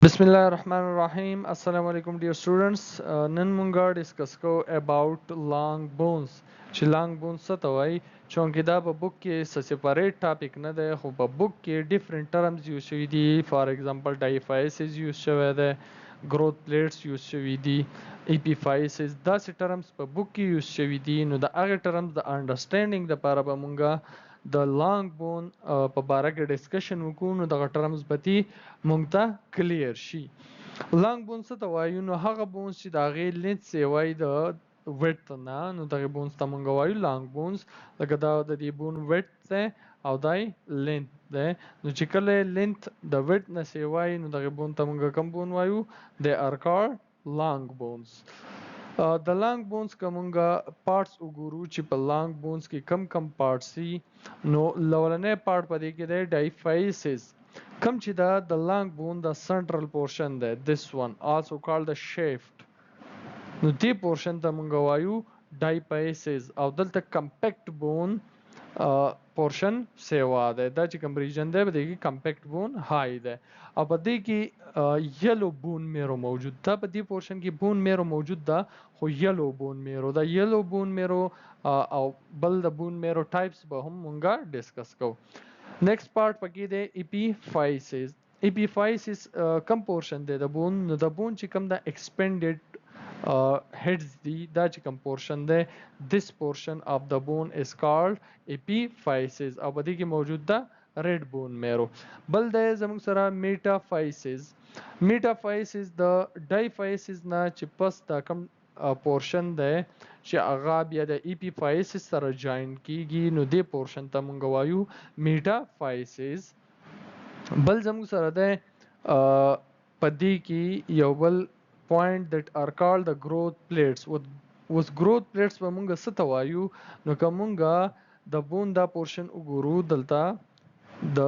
Bismillah ar-Rahman ar-Rahim. Assalamu alaikum dear students. نن مونږه ډیسکس کو about long bones. چې long bones څه ته وایي؟ چونکې دا په بوک کې سپریټ ټاپک نه دی خو په بوک کې ډیفرنٹ ټرمز یوز شوي دي. فار ایگزامپل ډایفایسز یوز شوی دی، growth plates یوز شوي دي، epiphysis داسې ټرمز په بوک کې یوز شوي دي. نو د هغه ټرمز د انډرسټینډینګ لپاره به مونږه د لانګ بون په باره کې ډسکشن وکړو. نو دغه ټرمز به دي مونږ ته کلیر شي. لانګ بونز څه ته وایو؟ نو هغه بونز چې د هغې لینث سیوای د ویډث نه، نو دغې بونز ته مونږ وایو لانګ بونز. لکه دا د دې بون ویډث دی او دا یې لینث دی. نو چې کله یې لینث د ویډث نه سیوای نو دغې بون ته مونږ کوم بون وایو؟ دی آر کالډ لانګ بونز. د لانګ بونز که مونږه پارټس وګورو چې په لانګ بونز کې کم کم پارټس دي، نو لومړنی پارټ په دې کې دی ډایفایسز. کم چې دا د لانګ بون د سنټرل پورشن دی، this one also called the shaft. نو دې پورشن ته مونږ وایو ډایفایسز. او دلته کمپیکټ بون پورشن سیوا دی. دا چې کوم ریجن دی په دې کې کمپیکټ بون های دی. او په دې کې یلو بون میرو موجود ده. په دې پورشن کې بون میرو موجود ده خو یلو بون میرو دا یلو بون میرو او بل د بون میرو ټایپس به هم مونږه ډسکس کوو. نیکسٹ پارٹ پکې دی ایپیفایسز. ایپیفایسز کم پورشن دی د بون؟ نو د بون چې کم د ایکسپینډډ heads دي، دا چې کوم پورشن دی this portion of the bone is called epiphysis. او په دې کې موجود ده ریډ بون میرو. بل دی زموږ سره میټافایسز. میټافایسز د ډایفایسز نه چې پس دا کم پورشن دی چې هغه بیا د ایپیفایسز سره جاین کیږي، نو دې پورشن ته مونږ وایو میټافایسز. بل زموږ سره دی په دې کې یو بل point that are called the growth plates. اوس growth plates به مونږ څه ته وایو؟ نو که مونږه د بون دا پورشن وګورو، دلته د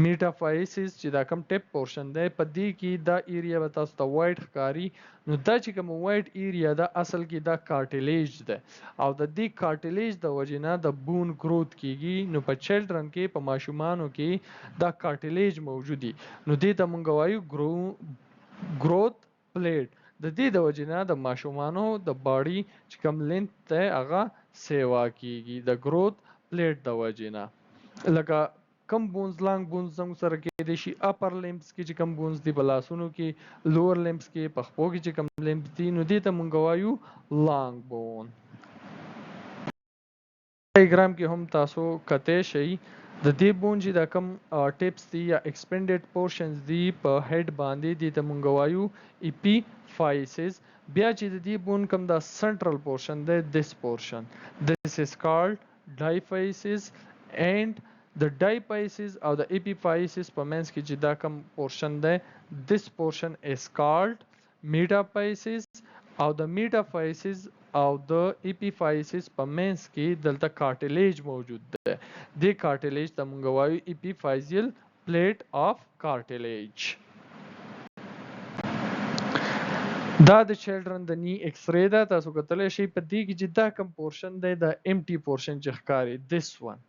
میټافایسز چې دا کم ټیپ پورشن دی په دې کې دا ایریا به تاسو ته وایټ ښکاري. نو دا چې کوم وایټ ایریا ده اصل کې دا کارټیلیج ده او د دې کارټیلیج د وجې نه د بون گروث کیږي. نو په چلډرن کې په ماشومانو کې دا کارټیلیج موجودي، نو دې ته مونږ وایو growth plate. د دې د وجې نه د ماشومانو د باډي چې کوم لینث دی هغه سیوا کیږي د growth plate د وجې نه. لکه کم بونز لانګ بونز زموږ سره کېدای شي اپر لمبس کې چې کم بونز دي، په لاسونو کې، لوور لمبس کې، په خپو کې چې کم لمبس دي، نو دې ته مونږ وایو لانګ بون. ډایګرام کې هم تاسو کتلی شئ د دې بون چې دا کم ټیپس دي یا ایکسپینډډ پورشنز دي په هیډ باندې، دې ته مونږ وایو ایپیفایسز. بیا چې د دې بون کم دا سنټرل پورشن دی this portion, this is called diaphysis. and د ډایپایسز او د ایپیفایسز په منځ کې چې دا کم پورشن دی this portion is called metaphysis. او د میټافایسز او د ایپیفایسز په منځ کې دلته کارټیلیج موجود دی. دې کارټیلیج ته مونږ وایو ایپیفایزیل پلیټ آف کارټیلیج. دا د چلډرن د نی ایکس ری ده. تاسو کتلی شئ په دې کې چې دا کم پورشن دی د امټي پورشن چې ښکاري this one,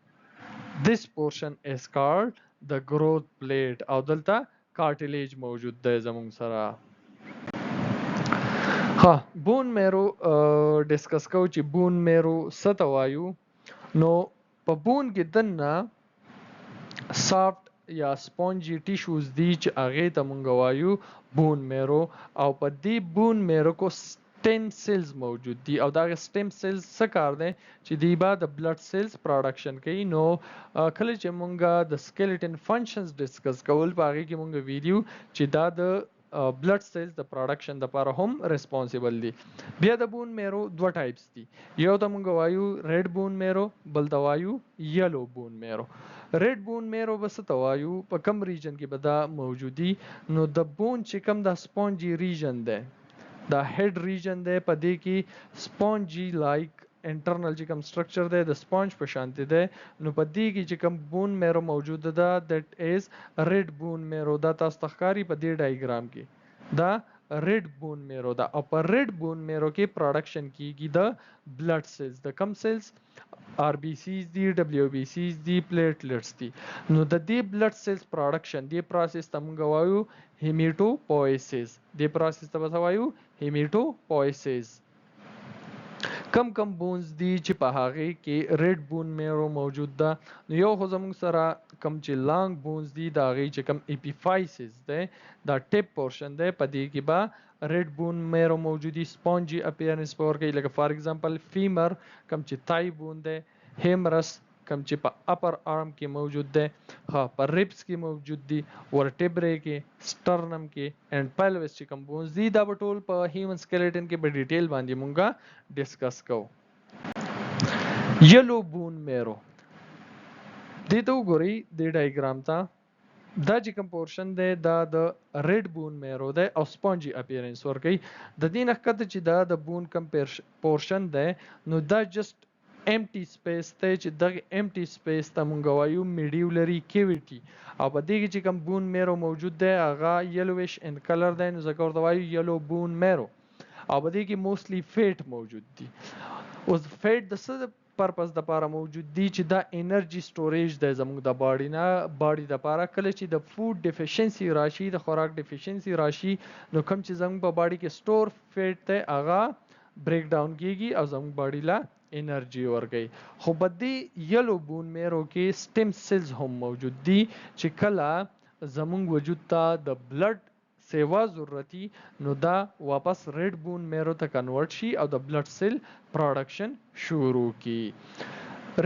this portion is called the growth plate. او دلته کارټیلیج موجود دی زموږ سره. ها بون میرو ډسکس کوو چې بون میرو څه ته وایو. نو په بون کې دننه سافت یا سپونجي ټیشوز دي چې هغې ته مونږ وایو بون میرو. او په دې بون میرو کو سټیم سیلز موجود دي او دا سټیم سیلز څه کار دی چې دی با د بلډ سیلز پروډکشن کوي. نو کله چې مونږه د سکیلټن فنکشنز ډسکس کول په هغې کې مونږ ویلو چې دا د بلډ سیلز د پروډکشن لپاره هم ریسپانسیبل دي. بیا د بون میرو دوه ټایپس دي، یو ته مونږ وایو ریډ بون میرو، بل ته وایو یلو بون میرو. ریډ بون میرو به څه ته وایو؟ په کم ریجن کې به دا موجودي؟ نو د بون چې کم دا سپونجي ریجن دی، دا هیډ ریجن دی، په دې کې سپونجي لایک انټرنل چې کوم سټرکچر دی د سپونج په شانتي دی. نو په دې کې چې کوم بون میرو موجود ده دیٹ از ریډ بون میرو. دا تاسو ته ښکاري په دې ډایګرام کې دا ریډ بون میرو ده او په ریډ بون میرو کې پروډکشن کیږي د بلډ سیلز د کم سیلز آر بی سیز دي ډبلیو بی سیز دي پلیټلیټس دي نو د دې بلډ سیلز پروډکشن دی پروسس ته موږ وایو هیمیټوپوئیسس دی پروسس ته وایو هیمیټوپوئیسس کم کم بونز دي چې په هغه کې ریډ بون میرو موجود ده نو یو خو زموږ سره کم چې لانګ بونز دي دا هغه چې کم اپیفایسز ده دا ټیپ پورشن ده په دې کې به ریډ بون میرو موجودي سپونجي اپیرنس پور کوي لکه فار ایگزامپل فیمر کم چې تای بون ده هیمرس کم چې په اپر آرم کې موجود ده ها په ریبس کې موجود دي ورټیبري کې سټرنم کې اینڈ پیلوس چې کوم بونز دي دا به ټول په هیومن سکلیټن کې په ډیټیل باندې مونږه ډیسکس کوو یلو بون میرو دې ته وګورئ د ډایګرام ته دا چې کوم پورشن دی دا د ریډ بون میرو دی او سپونجي اپیرنس ورکوي د دې نه ښکته چې دا د بون کم پورشن دی نو دا جست empty space ته چې دغه empty space ته مونږ وایو medullary cavity او په دې کې چې کوم بون میرو موجود دی هغه yellowish in color دی نو ځکه ورته وایو yellow bone marrow او په دې کې mostly fat موجود دي اوس fat د څه پرپس د پاره موجود دي چې دا انرژي سټوریج دی زموږ د باډي د پاره کله چې د فود ډیفیشنسي راشي د خوراک ډیفیشنسي راشي نو کوم چې زموږ په باډي کې سٹور فیټ دی هغه بریک ډاون کیږي او زموږ باډي لا انرژي ورګي خو په دې یلو بون میرو کې سټیم سیلز هم موجود دي چې کله زموږ وجود ته د بلډ سیوا ضرورتي نو دا واپس ریډ بون میرو ته کنورټ شي او د بلډ سیل پروډکشن شروع کی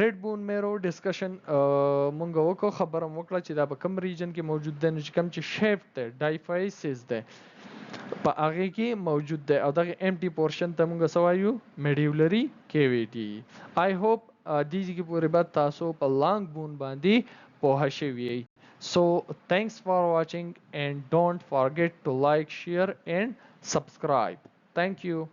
ریډ بون میرو ډسکشن مونږ وکړو خبره وکړه چې دا په کوم ریجن کې موجود دی نو چې کوم چې شیفټ دی ډایفایسس دی په هغه کې موجود دی او دغه امټي پورشن ته موږ سوایو میډیولري کیویټي آی هوپ دې کې پورې بعد تاسو په لانګ بون باندې پوه شئ so thanks for watching and don't forget to like share and subscribe thank you